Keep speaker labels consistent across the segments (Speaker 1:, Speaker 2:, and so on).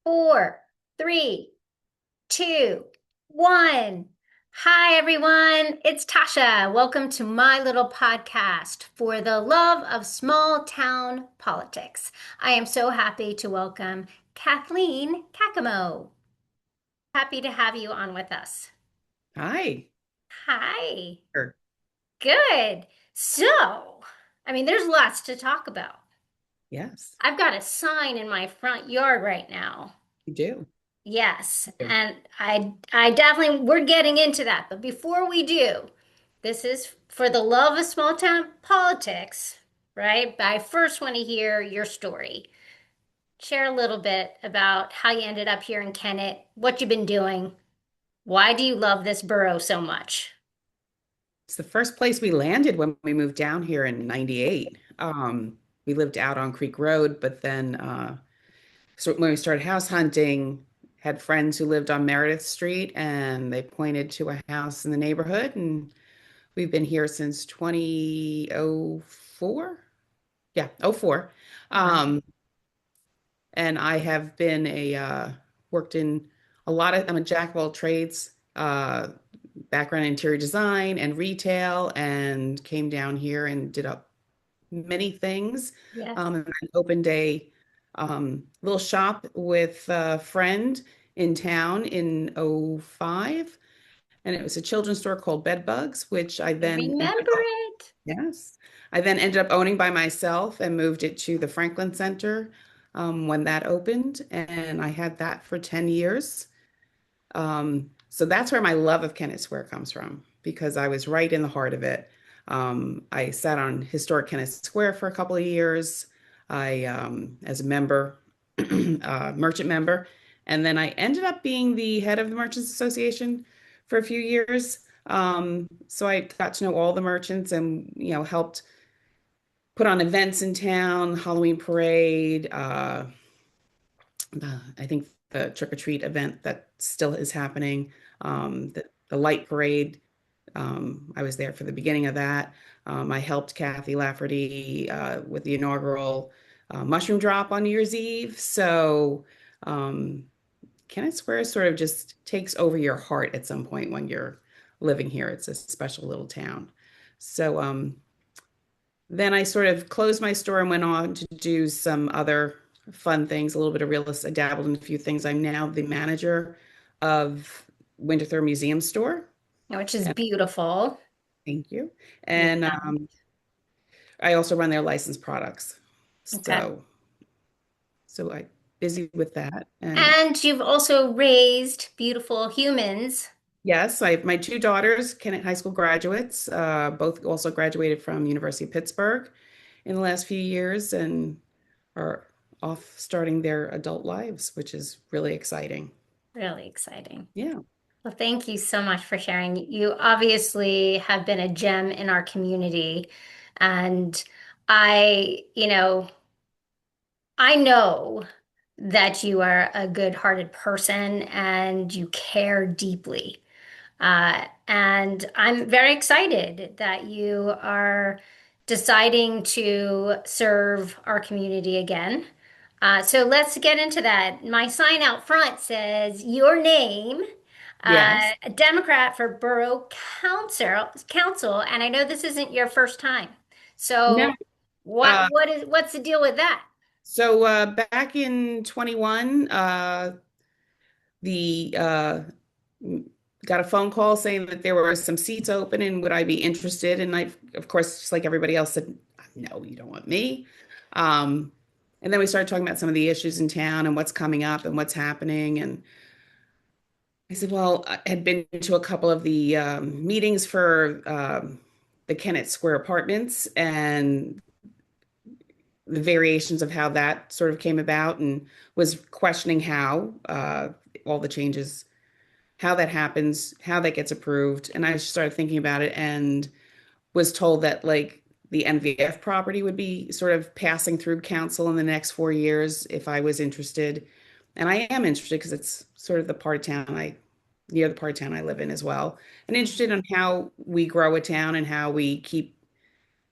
Speaker 1: Four, three, two, one. Hi, everyone. It's Tasha. Welcome to my little podcast for the love of small town politics. I am so happy to welcome Kathleen Caccamo. Happy to have you on with us.
Speaker 2: Hi.
Speaker 1: Hi.
Speaker 2: Sure.
Speaker 1: Good. There's lots to talk about.
Speaker 2: Yes,
Speaker 1: I've got a sign in my front yard right now.
Speaker 2: you do.
Speaker 1: Yes,
Speaker 2: You
Speaker 1: and I definitely we're getting into that. But before we do, this is for the love of small town politics, right? But I first want to hear your story. Share a little bit about how you ended up here in Kennett, what you've been doing. Why do you love this borough so much?
Speaker 2: It's the first place we landed when we moved down here in '98. We lived out on Creek Road, but then so when we started house hunting, had friends who lived on Meredith Street, and they pointed to a house in the neighborhood, and we've been here since 2004. Yeah, '04.
Speaker 1: Wow.
Speaker 2: Um, and I have been worked in a lot of, I'm a jack of all trades, background in interior design and retail, and came down here and did up many things.
Speaker 1: Yes.
Speaker 2: And I opened a little shop with a friend in town in '05, and it was a children's store called Bed Bugs, which I
Speaker 1: I
Speaker 2: then ended
Speaker 1: remember
Speaker 2: up,
Speaker 1: it.
Speaker 2: yes, I then ended up owning by myself and moved it to the Franklin Center when that opened, and I had that for 10 years. So that's where my love of Kennett Square comes from, because I was right in the heart of it. I sat on historic Kennett Square for a couple of years. As a member, merchant member, and then I ended up being the head of the Merchants Association for a few years. So I got to know all the merchants and, helped put on events in town, Halloween parade, I think the trick or treat event that still is happening, the light parade. I was there for the beginning of that. I helped Kathy Lafferty with the inaugural mushroom drop on New Year's Eve. So um, Kennett Square sort of just takes over your heart at some point when you're living here. It's a special little town. So then I sort of closed my store and went on to do some other fun things, a little bit of real estate. I dabbled in a few things. I'm now the manager of Winterthur Museum Store.
Speaker 1: Which is
Speaker 2: And
Speaker 1: beautiful.
Speaker 2: thank you.
Speaker 1: Yeah.
Speaker 2: And I also run their licensed products.
Speaker 1: Okay.
Speaker 2: So I busy with that. And
Speaker 1: And you've also raised beautiful humans.
Speaker 2: yes, I have my two daughters, Kennett High School graduates, both also graduated from University of Pittsburgh in the last few years and are off starting their adult lives, which is really exciting.
Speaker 1: Really exciting.
Speaker 2: Yeah.
Speaker 1: Well, thank you so much for sharing. You obviously have been a gem in our community. And I know that you are a good-hearted person and you care deeply. And I'm very excited that you are deciding to serve our community again. So let's get into that. My sign out front says your name,
Speaker 2: Yes.
Speaker 1: a Democrat for Borough Council, and I know this isn't your first time.
Speaker 2: No.
Speaker 1: So
Speaker 2: Uh,
Speaker 1: what's the deal with that?
Speaker 2: so back in 21, the got a phone call saying that there were some seats open and would I be interested? And I, of course, just like everybody else, said, no, you don't want me. Um, and then we started talking about some of the issues in town and what's coming up and what's happening. And I said, well, I had been to a couple of the meetings for the Kennett Square Apartments and the variations of how that sort of came about, and was questioning how all the changes, how that happens, how that gets approved. And I started thinking about it and was told that like the NVF property would be sort of passing through council in the next 4 years if I was interested. And I am interested because it's sort of the part of town near the part of town I live in as well. And interested in how we grow a town and how we keep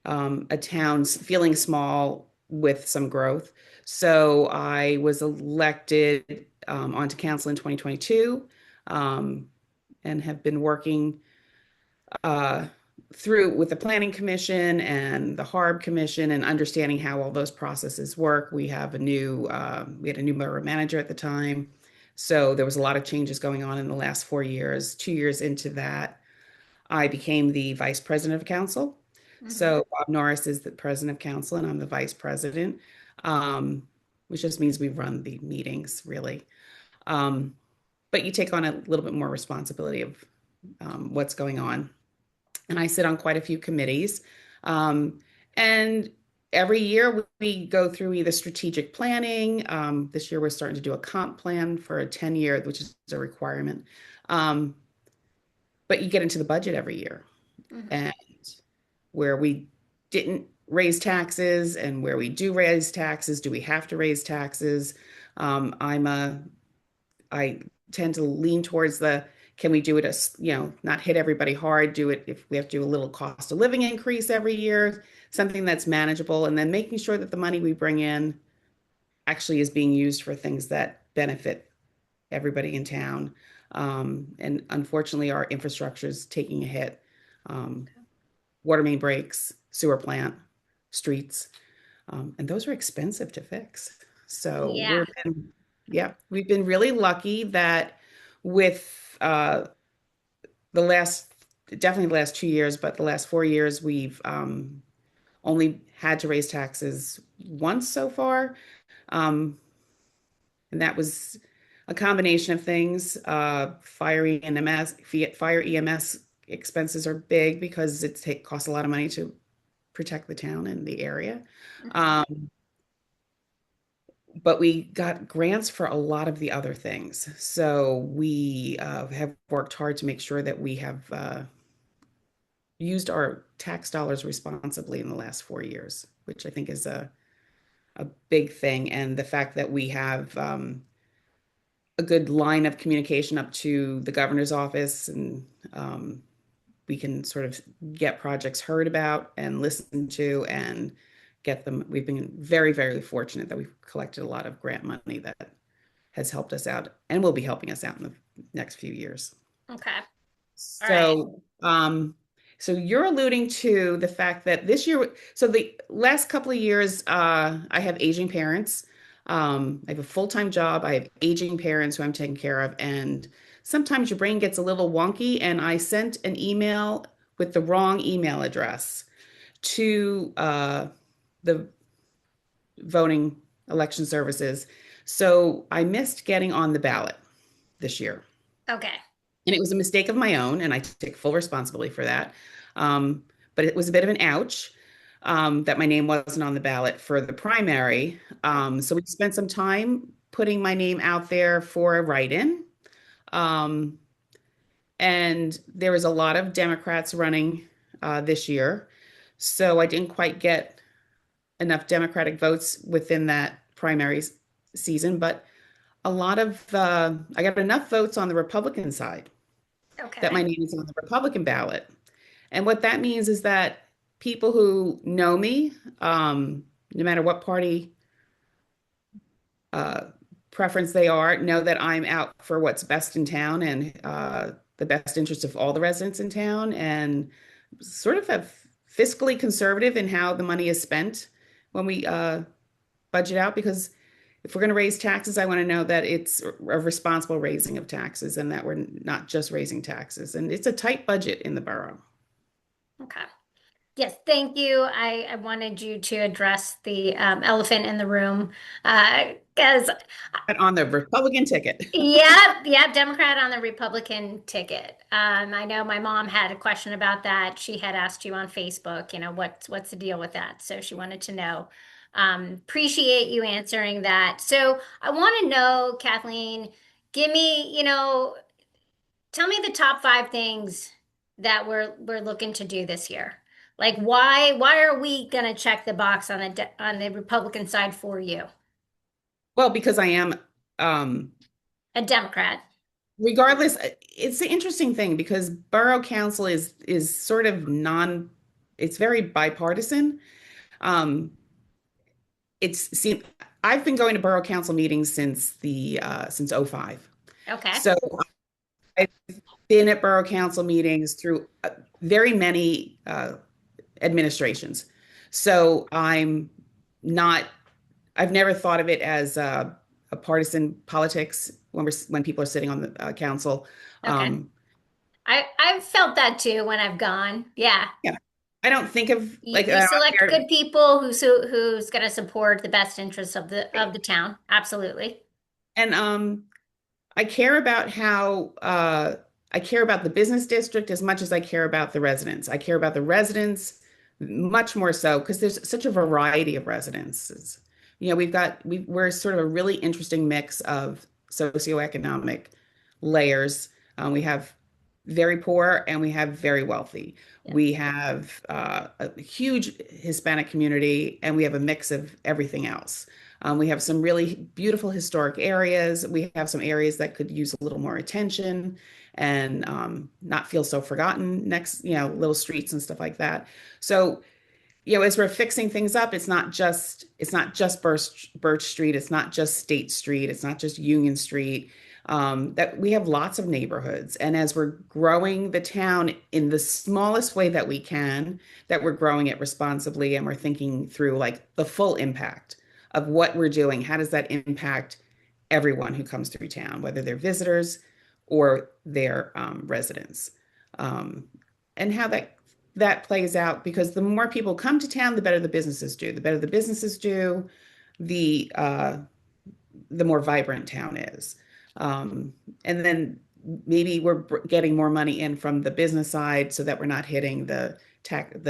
Speaker 2: a town feeling small with some growth. So I was elected onto council in 2022, um, and have been working uh, through with the Planning Commission and the Harb Commission and understanding how all those processes work. We had a new borough manager at the time. So there was a lot of changes going on in the last 4 years. 2 years into that, I became the vice president of council.
Speaker 1: Hmm.
Speaker 2: So Bob Norris is the president of council, and I'm the vice president, um, which just means we run the meetings, really. Um, but you take on a little bit more responsibility of what's going on. And I sit on quite a few committees. Um, and every year we go through either strategic planning. This year we're starting to do a comp plan for a 10-year, which is a requirement. Um, but you get into the budget every year.
Speaker 1: Hmm.
Speaker 2: And where we didn't raise taxes and where we do raise taxes, do we have to raise taxes? Um, I'm a, I tend to lean towards the, can we do it as, not hit everybody hard, do it if we have to do a little cost of living increase every year, something that's manageable, and then making sure that the money we bring in actually is being used for things that benefit everybody in town. And unfortunately, our infrastructure is taking a hit. Um, Water main breaks, sewer plant, streets, and those are expensive to fix. So
Speaker 1: Yeah.
Speaker 2: yeah, we've been really lucky that with the last, definitely the last 2 years, but the last 4 years, we've only had to raise taxes once so far. Um, and that was a combination of things. Fire EMS expenses are big because costs a lot of money to protect the town and the area.
Speaker 1: Hmm.
Speaker 2: Um, but we got grants for a lot of the other things. So we have worked hard to make sure that we have used our tax dollars responsibly in the last 4 years, which I think is a big thing. And the fact that we have a good line of communication up to the governor's office, and we can sort of get projects heard about and listened to and get them. We've been very, very fortunate that we've collected a lot of grant money that has helped us out and will be helping us out in the next few years.
Speaker 1: Okay. All right.
Speaker 2: So you're alluding to the fact that this year, so the last couple of years, I have aging parents. I have a full-time job. I have aging parents who I'm taking care of, and sometimes your brain gets a little wonky. And I sent an email with the wrong email address to the voting election services. So I missed getting on the ballot this year.
Speaker 1: Okay.
Speaker 2: And it was a mistake of my own, and I take full responsibility for that. Um, but it was a bit of an ouch that my name wasn't on the ballot for the primary. So we spent some time putting my name out there for a write-in. Um, and there was a lot of Democrats running this year. So I didn't quite get enough Democratic votes within that primary season, but I got enough votes on the Republican side that my
Speaker 1: Okay.
Speaker 2: name is on the Republican ballot. And what that means is that people who know me, no matter what party uh, preference they are, know that I'm out for what's best in town and the best interest of all the residents in town, and sort of a fiscally conservative in how the money is spent when we budget out. Because if we're going to raise taxes, I want to know that it's a responsible raising of taxes and that we're not just raising taxes. And it's a tight budget in the borough.
Speaker 1: Okay. Yes, thank you. I wanted you to address the elephant in the room because,
Speaker 2: But on the Republican ticket.
Speaker 1: yeah, Democrat on the Republican ticket. I know my mom had a question about that. She had asked you on Facebook, what's the deal with that? So she wanted to know. Appreciate you answering that. So I want to know, Kathleen, give me, tell me the top five things that we're looking to do this year. Like why are we gonna check the box on on the Republican side for you?
Speaker 2: Well, because I am, um,
Speaker 1: A Democrat.
Speaker 2: regardless, it's the interesting thing because borough council is sort of it's very bipartisan. Um, it's see, I've been going to borough council meetings since '05.
Speaker 1: Okay.
Speaker 2: So I've been at borough council meetings through very many administrations. So not, I've never thought of it as a partisan politics when people are sitting on the council.
Speaker 1: Okay.
Speaker 2: Um,
Speaker 1: I've felt that too when I've gone. Yeah.
Speaker 2: yeah, I don't think of like
Speaker 1: You select
Speaker 2: there.
Speaker 1: good people who's going to support the best interests of the town. Absolutely.
Speaker 2: And I care about how I care about the business district as much as I care about the residents. I care about the residents much more so because there's such a variety of residences. You know, we're sort of a really interesting mix of socioeconomic layers. We have very poor and we have very wealthy.
Speaker 1: Yeah.
Speaker 2: We have a huge Hispanic community and we have a mix of everything else. We have some really beautiful historic areas. We have some areas that could use a little more attention and not feel so forgotten next, little streets and stuff like that. So, as we're fixing things up, it's not just Birch Street, it's not just State Street, it's not just Union Street. That we have lots of neighborhoods, and as we're growing the town in the smallest way that we can, that we're growing it responsibly, and we're thinking through like the full impact of what we're doing. How does that impact everyone who comes through town, whether they're visitors or they're residents? Um, and how that plays out because the more people come to town, the better the businesses do. The better the businesses do, the the more vibrant town is. And then maybe we're getting more money in from the business side so that we're not hitting the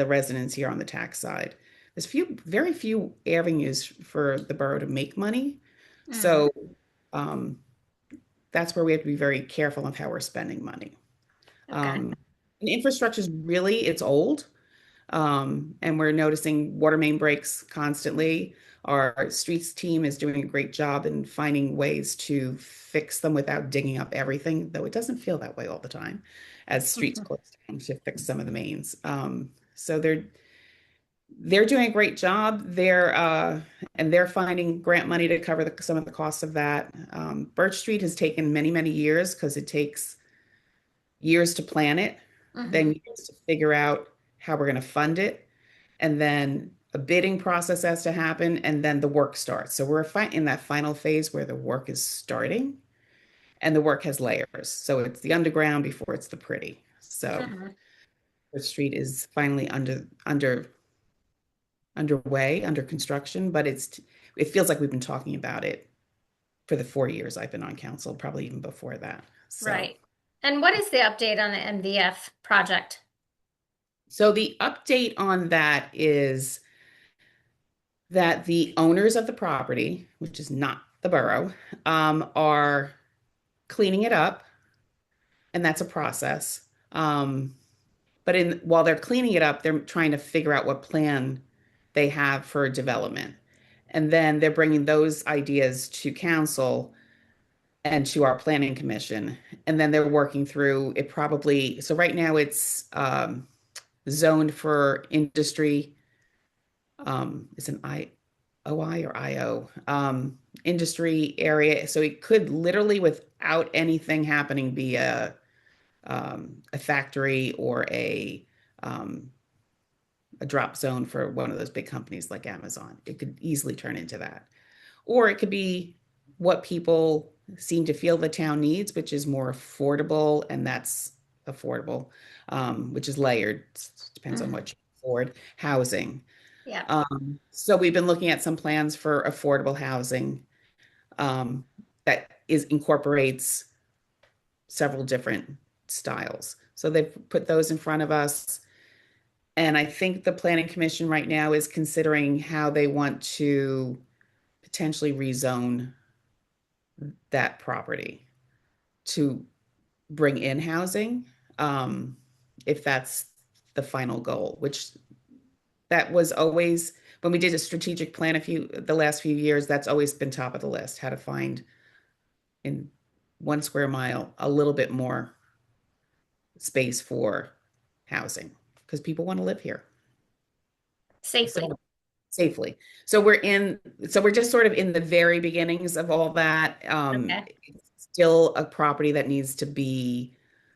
Speaker 2: residents here on the tax side. There's very few avenues for the borough to make money.
Speaker 1: Hmm.
Speaker 2: So um, that's where we have to be very careful of how we're spending money.
Speaker 1: Okay.
Speaker 2: And infrastructure is really, it's old. And we're noticing water main breaks constantly. Our streets team is doing a great job in finding ways to fix them without digging up everything, though it doesn't feel that way all the time as streets close down to fix some of the mains. So they're doing a great job. They're finding grant money to cover some of the costs of that. Birch Street has taken many, many years because it takes years to plan it, then
Speaker 1: Hmm.
Speaker 2: years to figure out how we're going to fund it, and then a bidding process has to happen, and then the work starts. So we're in that final phase where the work is starting, and the work has layers. So it's the underground before it's the pretty. So
Speaker 1: Hmm.
Speaker 2: the street is finally underway, under construction, but it feels like we've been talking about it for the 4 years I've been on council, probably even before that. So
Speaker 1: Right. And what is the update on the MVF project?
Speaker 2: So the update on that is that the owners of the property, which is not the borough, are cleaning it up, and that's a process. But while they're cleaning it up, they're trying to figure out what plan they have for development, and then they're bringing those ideas to council and to our planning commission, and then they're working through it. Probably so. Right now, it's zoned for industry. It's an OI or IO industry area. So it could literally, without anything happening, be a factory or a drop zone for one of those big companies like Amazon. It could easily turn into that. Or it could be what people seem to feel the town needs, which is more affordable, and that's affordable, which is layered. Depends on
Speaker 1: Hmm.
Speaker 2: what you afford. Housing.
Speaker 1: Yeah.
Speaker 2: So we've been looking at some plans for affordable housing that incorporates several different styles. So they've put those in front of us. And I think the Planning Commission right now is considering how they want to potentially rezone that property to bring in housing, um, if that's the final goal, which that was always when we did a strategic plan the last few years, that's always been top of the list, how to find in 1 square mile a little bit more space for housing because people want to live here. So
Speaker 1: Safely.
Speaker 2: safely. So we're just sort of in the very beginnings of all that.
Speaker 1: Okay.
Speaker 2: It's still a property that needs to be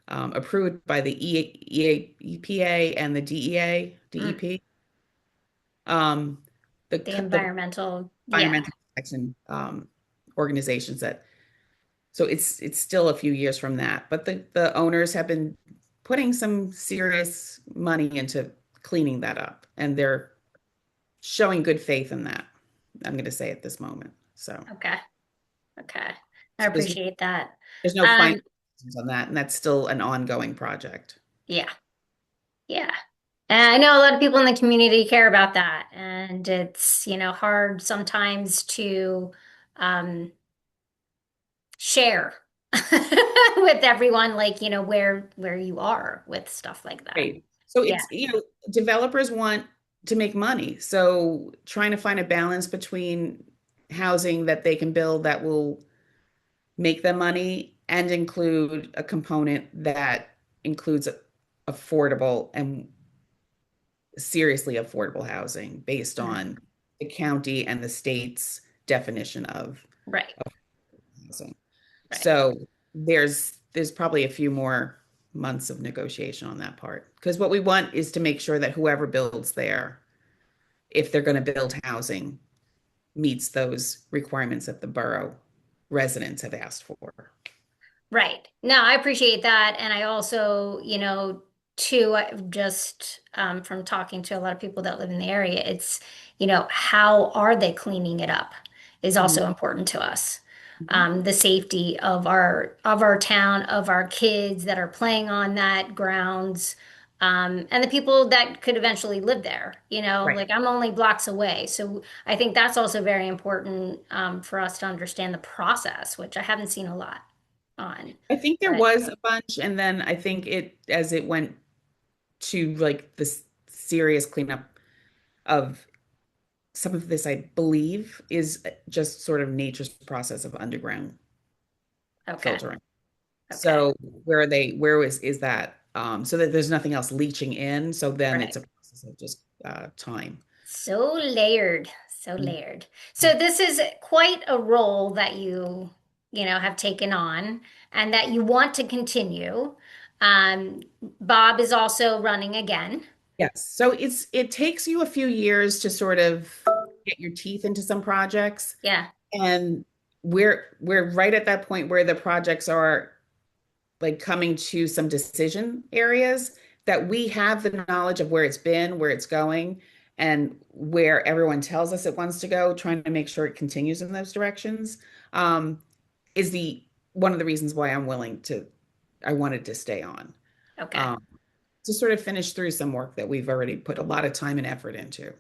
Speaker 2: approved by the EPA and the
Speaker 1: Mm,
Speaker 2: DEP. Um,
Speaker 1: the
Speaker 2: the
Speaker 1: environmental, yeah.
Speaker 2: environmental protection organizations that so it's still a few years from that, but the owners have been putting some serious money into cleaning that up, and they're showing good faith in that. I'm going to say at this moment.
Speaker 1: Okay. Okay. I
Speaker 2: So
Speaker 1: appreciate that.
Speaker 2: there's no final
Speaker 1: Um,
Speaker 2: decisions on that, and that's still an ongoing project.
Speaker 1: yeah. Yeah. And I know a lot of people in the community care about that, and it's, hard sometimes to um, share with everyone, like, where you are with stuff like that.
Speaker 2: Right. So
Speaker 1: Yeah.
Speaker 2: it's, developers want to make money. So trying to find a balance between housing that they can build that will make them money and include a component that includes affordable and seriously affordable housing based
Speaker 1: Mhm.
Speaker 2: on the county and the state's definition of
Speaker 1: Right.
Speaker 2: housing.
Speaker 1: Right.
Speaker 2: So there's probably a few more months of negotiation on that part. Because what we want is to make sure that whoever builds there, if they're going to build housing, meets those requirements that the borough residents have asked for.
Speaker 1: Right. No, I appreciate that. And I also, too, just from talking to a lot of people that live in the area, it's, how are they cleaning it up is
Speaker 2: Mhm.
Speaker 1: also important to us.
Speaker 2: Mhm.
Speaker 1: The safety of our town, of our kids that are playing on that grounds, and the people that could eventually live there.
Speaker 2: Right.
Speaker 1: Like I'm only blocks away. So I think that's also very important for us to understand the process, which I haven't seen a lot on.
Speaker 2: I think there
Speaker 1: But
Speaker 2: was a bunch, and then I think as it went to like this serious cleanup of some of this, I believe, is just sort of nature's process of underground
Speaker 1: okay,
Speaker 2: filtering.
Speaker 1: okay,
Speaker 2: So where is that? So that there's nothing else leaching in. So then
Speaker 1: right.
Speaker 2: it's a process of just time.
Speaker 1: So layered, so layered. So this is quite a role that you have taken on and that you want to continue. Um, Bob is also running again.
Speaker 2: Yes. So it takes you a few years to sort of get your teeth into some projects.
Speaker 1: Yeah.
Speaker 2: And we're right at that point where the projects are like coming to some decision areas that we have the knowledge of where it's been, where it's going, and where everyone tells us it wants to go, trying to make sure it continues in those directions, um, is the one of the reasons why I wanted to stay on.
Speaker 1: Okay.
Speaker 2: Um, to sort of finish through some work that we've already put a lot of time and effort into.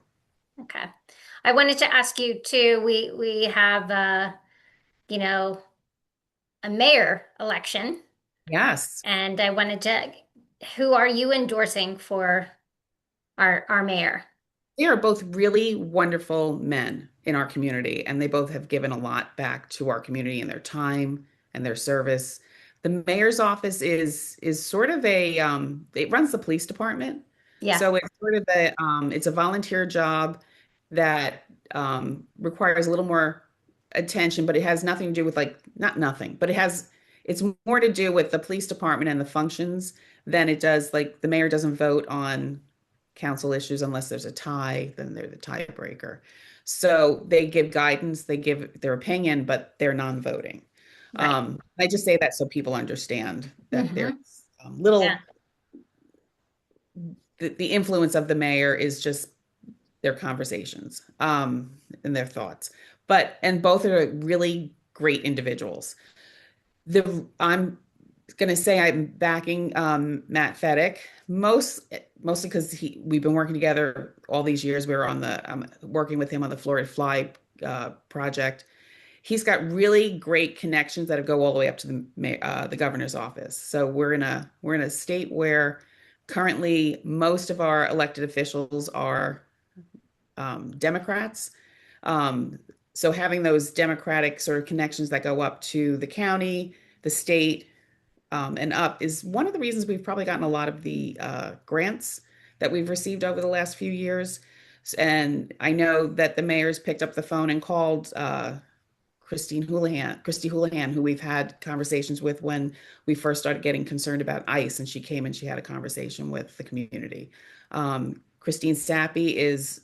Speaker 1: Okay. I wanted to ask you too, we have you know, a mayor election,
Speaker 2: Yes.
Speaker 1: and I wanted to, who are you endorsing for our mayor?
Speaker 2: They are both really wonderful men in our community, and they both have given a lot back to our community in their time and their service. The mayor's office is sort of it runs the police department.
Speaker 1: Yeah.
Speaker 2: So it's sort of it's a volunteer job that requires a little more attention, but it has nothing to do with like not nothing, but it's more to do with the police department and the functions than it does like the mayor doesn't vote on council issues unless there's a tie, then they're the tiebreaker. So they give guidance, they give their opinion, but they're non-voting.
Speaker 1: Right.
Speaker 2: I just say that so people understand that
Speaker 1: Hmm.
Speaker 2: there's
Speaker 1: Yeah.
Speaker 2: little the influence of the mayor is just their conversations and their thoughts. But and both are really great individuals. The I'm going to say I'm backing Matt Fedek mostly because we've been working together all these years. We were on the working with him on the Florida Fly project. He's got really great connections that go all the way up to the governor's office. So we're in a state where currently most of our elected officials are Democrats. Um, so having those Democratic sort of connections that go up to the county, the state, and up is one of the reasons we've probably gotten a lot of the grants that we've received over the last few years. And I know that the mayor's picked up the phone and called Christy Houlihan, who we've had conversations with when we first started getting concerned about ICE, and she came and she had a conversation with the community. Christine Sappi is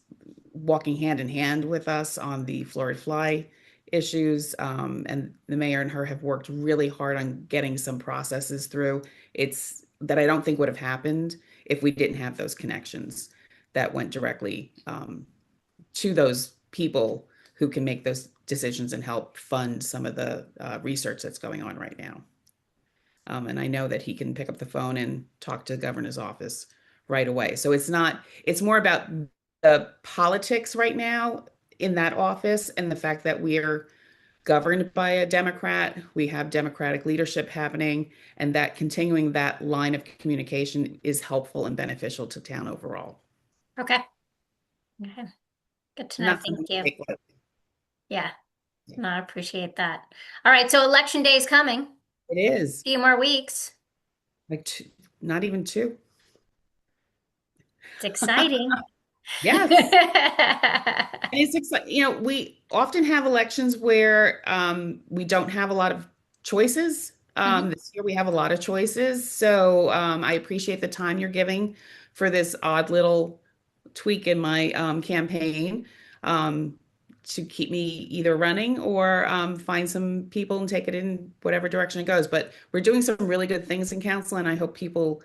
Speaker 2: walking hand in hand with us on the Florid Fly issues, and the mayor and her have worked really hard on getting some processes through. It's that I don't think would have happened if we didn't have those connections that went directly to those people who can make those decisions and help fund some of the research that's going on right now. And I know that he can pick up the phone and talk to the governor's office right away. So it's more about the politics right now in that office and the fact that we're governed by a Democrat. We have Democratic leadership happening, and that continuing that line of communication is helpful and beneficial to town overall.
Speaker 1: Okay. Okay. Good to know.
Speaker 2: Not
Speaker 1: Thank
Speaker 2: something to
Speaker 1: you.
Speaker 2: take lightly.
Speaker 1: Yeah. No, I appreciate that. All right. So election day is coming.
Speaker 2: It is
Speaker 1: Few more weeks.
Speaker 2: like not even two.
Speaker 1: It's exciting.
Speaker 2: Yes. And it's exciting. We often have elections where we don't have a lot of choices.
Speaker 1: Mhm.
Speaker 2: This year we have a lot of choices. So I appreciate the time you're giving for this odd little tweak in my campaign to keep me either running or find some people and take it in whatever direction it goes. But we're doing some really good things in council, and I hope people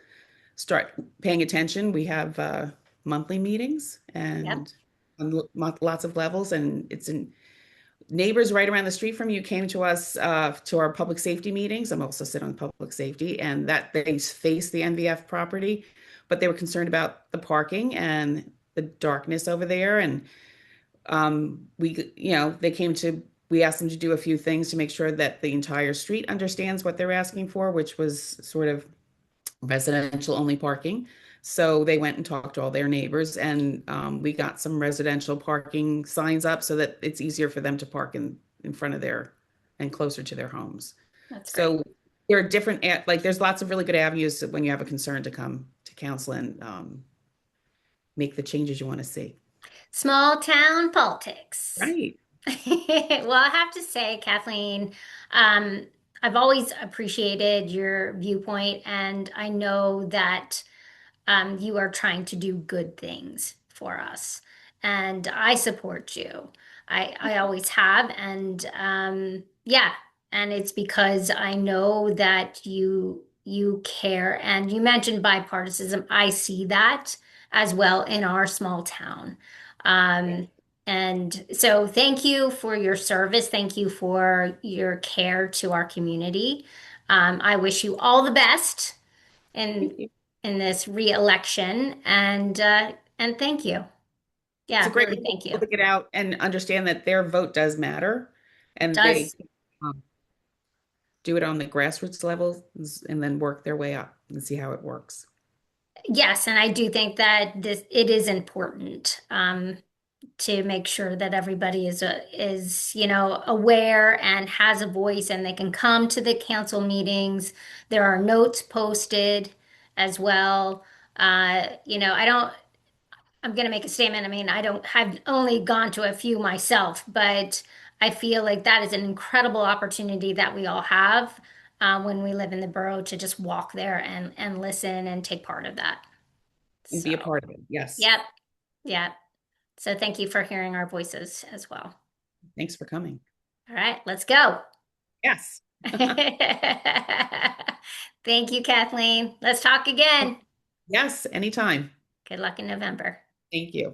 Speaker 2: start paying attention. We have monthly meetings
Speaker 1: Yep.
Speaker 2: and on lots of levels, and it's in neighbors right around the street from you came to us to our public safety meetings. I'm also sit on public safety, and that they face the NVF property, but they were concerned about the parking and the darkness over there. And they came to, we asked them to do a few things to make sure that the entire street understands what they're asking for, which was sort of residential only parking. So they went and talked to all their neighbors, and we got some residential parking signs up so that it's easier for them to park in front of their and closer to their homes.
Speaker 1: That's great.
Speaker 2: So there are different, like there's lots of really good avenues when you have a concern to come to council and make the changes you want to see.
Speaker 1: Small town politics.
Speaker 2: Right.
Speaker 1: Well, I have to say, Kathleen, um, I've always appreciated your viewpoint, and I know that you are trying to do good things for us. And I support you. I always have. And yeah, and it's because I know that you care. And you mentioned bipartisanship. I see that as well in our small town. Um, and so thank you for your service. Thank you for your care to our community. I wish you all the best in
Speaker 2: Thank you.
Speaker 1: in this re-election and thank you.
Speaker 2: It's a
Speaker 1: Yeah,
Speaker 2: great
Speaker 1: really
Speaker 2: way for
Speaker 1: thank
Speaker 2: people
Speaker 1: you.
Speaker 2: to get out and understand that their vote does matter,
Speaker 1: It
Speaker 2: and they
Speaker 1: does.
Speaker 2: um, do it on the grassroots level and then work their way up and see how it works.
Speaker 1: Yes, and I do think that this it is important to make sure that everybody is aware and has a voice and they can come to the council meetings. There are notes posted as well. I don't. I'm going to make a statement. I mean, I don't have only gone to a few myself, but I feel like that is an incredible opportunity that we all have when we live in the borough to just walk there and listen and take part of that.
Speaker 2: And
Speaker 1: So,
Speaker 2: be a part of it. Yes.
Speaker 1: yep, yep. So thank you for hearing our voices as well.
Speaker 2: Thanks for coming.
Speaker 1: All right, let's go.
Speaker 2: Yes.
Speaker 1: Thank you, Kathleen. Let's talk again.
Speaker 2: Yes, anytime.
Speaker 1: Good luck in November.
Speaker 2: Thank you.